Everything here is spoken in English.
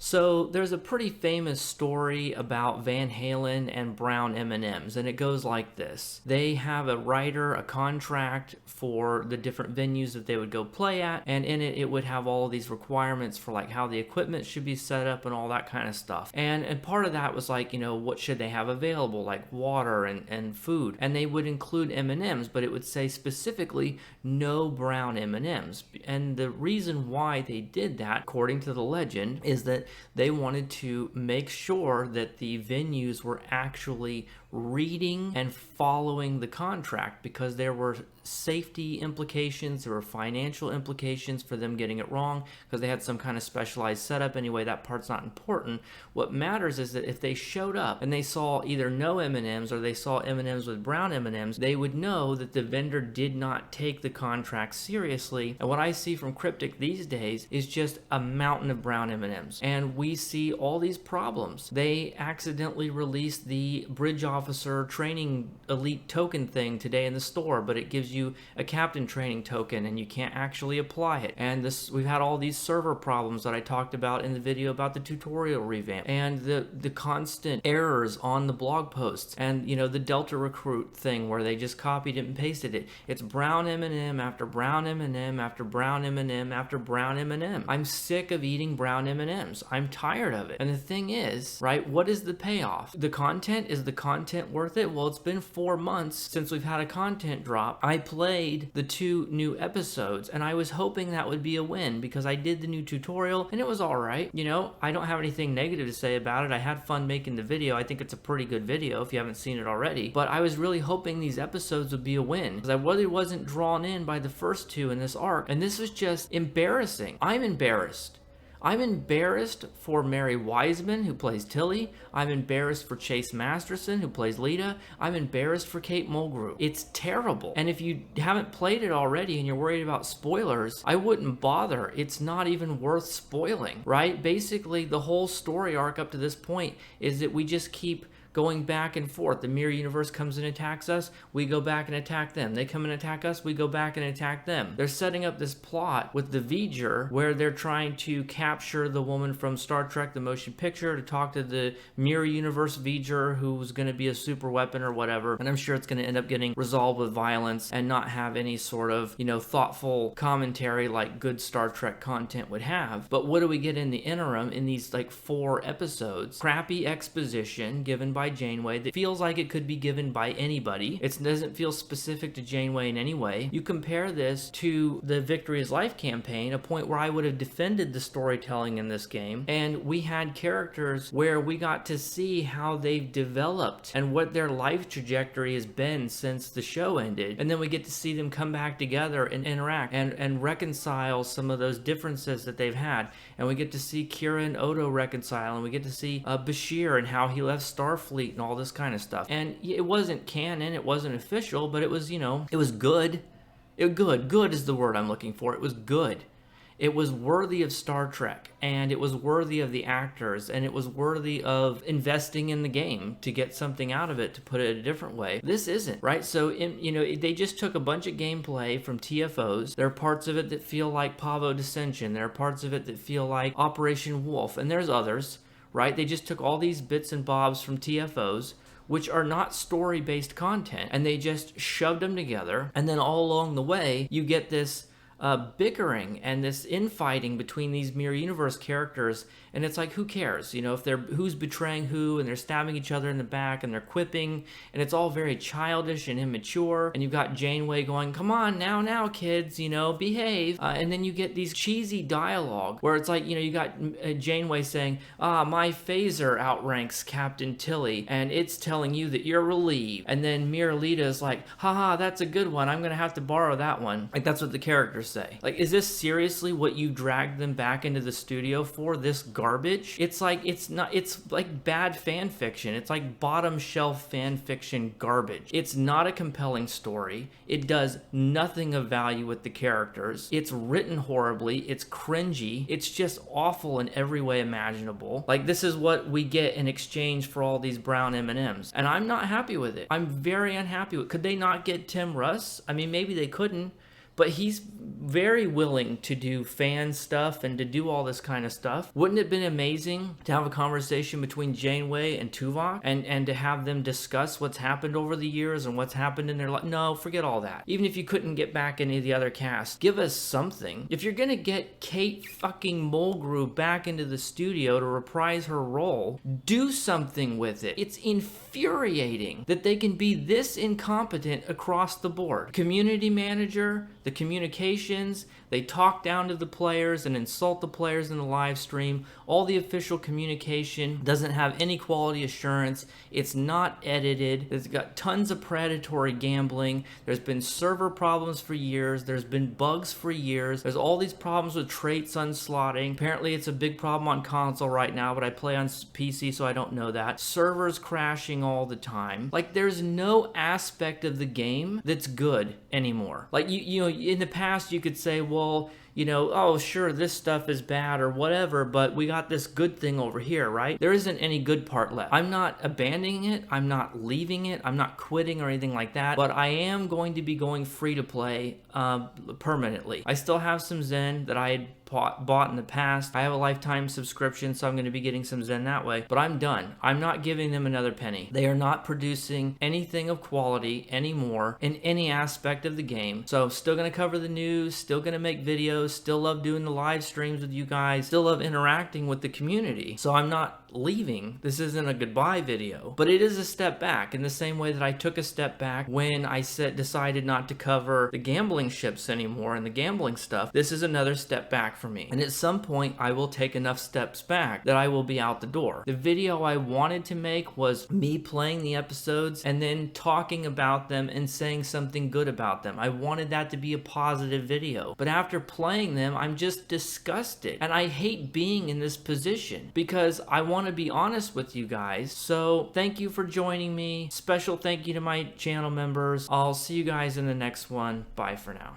So there's a pretty famous story about Van Halen and Brown M&Ms, and it goes like this. They have a writer, a contract for the different venues that they would go play at, and in it would have all of these requirements for like how the equipment should be set up and all that kind of stuff. And part of that was like, what should they have available, like water and food. And they would include M&Ms, but it would say specifically no brown M&Ms. And the reason why they did that, according to the legend, is that they wanted to make sure that the venues were actually reading and following the contract, because there were safety implications, there were financial implications for them getting it wrong, because they had some kind of specialized setup. Anyway, that part's not important. What matters is that if they showed up and they saw either no M&Ms or they saw M&Ms with brown M&Ms, they would know that the vendor did not take the contract seriously. And what I see from Cryptic these days is just a mountain of brown M&Ms, and we see all these problems. They accidentally released the bridge officer training elite token thing today in the store, but it gives you a captain training token and you can't actually apply it. And we've had all these server problems that I talked about in the video about the tutorial revamp, and the constant errors on the blog posts, and the Delta Recruit thing where they just copied it and pasted it. It's brown M&M after brown M&M after brown M&M after brown M&M. I'm sick of eating brown M&Ms. I'm tired of it. And the thing is, right, what is the payoff? The content? Is the content worth it? Well, it's been 4 months since we've had a content drop. I played the 2 new episodes, and I was hoping that would be a win, because I did the new tutorial and it was all right. I don't have anything negative to say about it. I had fun making the video. I think it's a pretty good video if you haven't seen it already. But I was really hoping these episodes would be a win, because I really wasn't drawn in by the first 2 in this arc, and this was just embarrassing. I'm embarrassed. I'm embarrassed for Mary Wiseman, who plays Tilly. I'm embarrassed for Chase Masterson, who plays Lita. I'm embarrassed for Kate Mulgrew. It's terrible. And if you haven't played it already and you're worried about spoilers, I wouldn't bother. It's not even worth spoiling, right? Basically, the whole story arc up to this point is that we just keep going back and forth. The mirror universe comes and attacks us, we go back and attack them. They come and attack us, we go back and attack them. They're setting up this plot with the V'ger where they're trying to capture the woman from Star Trek the motion picture to talk to the mirror universe V'ger, who's going to be a super weapon or whatever. And I'm sure it's going to end up getting resolved with violence and not have any sort of, thoughtful commentary like good Star Trek content would have. But what do we get in the interim in these like 4 episodes? Crappy exposition given by Janeway that feels like it could be given by anybody. It doesn't feel specific to Janeway in any way. You compare this to the Victory is Life campaign, a point where I would have defended the storytelling in this game, and we had characters where we got to see how they've developed and what their life trajectory has been since the show ended, and then we get to see them come back together and interact and reconcile some of those differences that they've had, and we get to see Kira and Odo reconcile, and we get to see Bashir and how he left Starfleet and all this kind of stuff. And it wasn't canon, it wasn't official, but it was, it was good. Good is the word I'm looking for. It was good. It was worthy of Star Trek, and it was worthy of the actors, and it was worthy of investing in the game to get something out of it, to put it a different way. This isn't, right? So, they just took a bunch of gameplay from TFOs. There are parts of it that feel like Pavo Dissension. There are parts of it that feel like Operation Wolf, and there's others, right? They just took all these bits and bobs from TFOs, which are not story-based content, and they just shoved them together, and then all along the way, you get this bickering and this infighting between these mirror universe characters, and it's like, who cares? If they're who's betraying who, and they're stabbing each other in the back, and they're quipping, and it's all very childish and immature. And you've got Janeway going, "Come on now, kids, behave." And then you get these cheesy dialogue where it's like, you got Janeway saying, "My phaser outranks Captain Tilly, and it's telling you that you're relieved." And then Mirror Lita is like, "Haha, that's a good one. I'm gonna have to borrow that one." Like, that's what the characters say. Like, is this seriously what you dragged them back into the studio for? This garbage? It's like, it's like bad fan fiction. It's like bottom shelf fan fiction garbage. It's not a compelling story. It does nothing of value with the characters. It's written horribly. It's cringy. It's just awful in every way imaginable. Like, this is what we get in exchange for all these brown M&Ms. And I'm not happy with it. I'm very unhappy with it. Could they not get Tim Russ? I mean, maybe they couldn't. but he's very willing to do fan stuff and to do all this kind of stuff. Wouldn't it have been amazing to have a conversation between Janeway and Tuvok and to have them discuss what's happened over the years and what's happened in their life? No, forget all that. Even if you couldn't get back any of the other cast, give us something. If you're gonna get Kate fucking Mulgrew back into the studio to reprise her role, do something with it. It's infuriating that they can be this incompetent across the board. Community manager, the communications, they talk down to the players and insult the players in the live stream. All the official communication doesn't have any quality assurance. It's not edited. It's got tons of predatory gambling. There's been server problems for years. There's been bugs for years. There's all these problems with traits unslotting. Apparently it's a big problem on console right now, but I play on PC, so I don't know that. Servers crashing all the time. Like, there's no aspect of the game that's good anymore. Like, you know, in the past you could say, well, you know, oh, sure, this stuff is bad or whatever, but we got this good thing over here, right? There isn't any good part left. I'm not abandoning it. I'm not leaving it. I'm not quitting or anything like that, but I am going to be going free to play permanently. I still have some Zen that I had bought in the past. I have a lifetime subscription, so I'm going to be getting some Zen that way, but I'm done. I'm not giving them another penny. They are not producing anything of quality anymore in any aspect of the game. So still going to cover the news, still going to make videos, still love doing the live streams with you guys, still love interacting with the community. So I'm not leaving. This isn't a goodbye video, but it is a step back in the same way that I took a step back when I decided not to cover the gambling ships anymore and the gambling stuff. This is another step back for me. And at some point I will take enough steps back that I will be out the door. The video I wanted to make was me playing the episodes and then talking about them and saying something good about them. I wanted that to be a positive video, but after playing them, I'm just disgusted. And I hate being in this position because I want to be honest with you guys. So thank you for joining me. Special thank you to my channel members. I'll see you guys in the next one. Bye for now.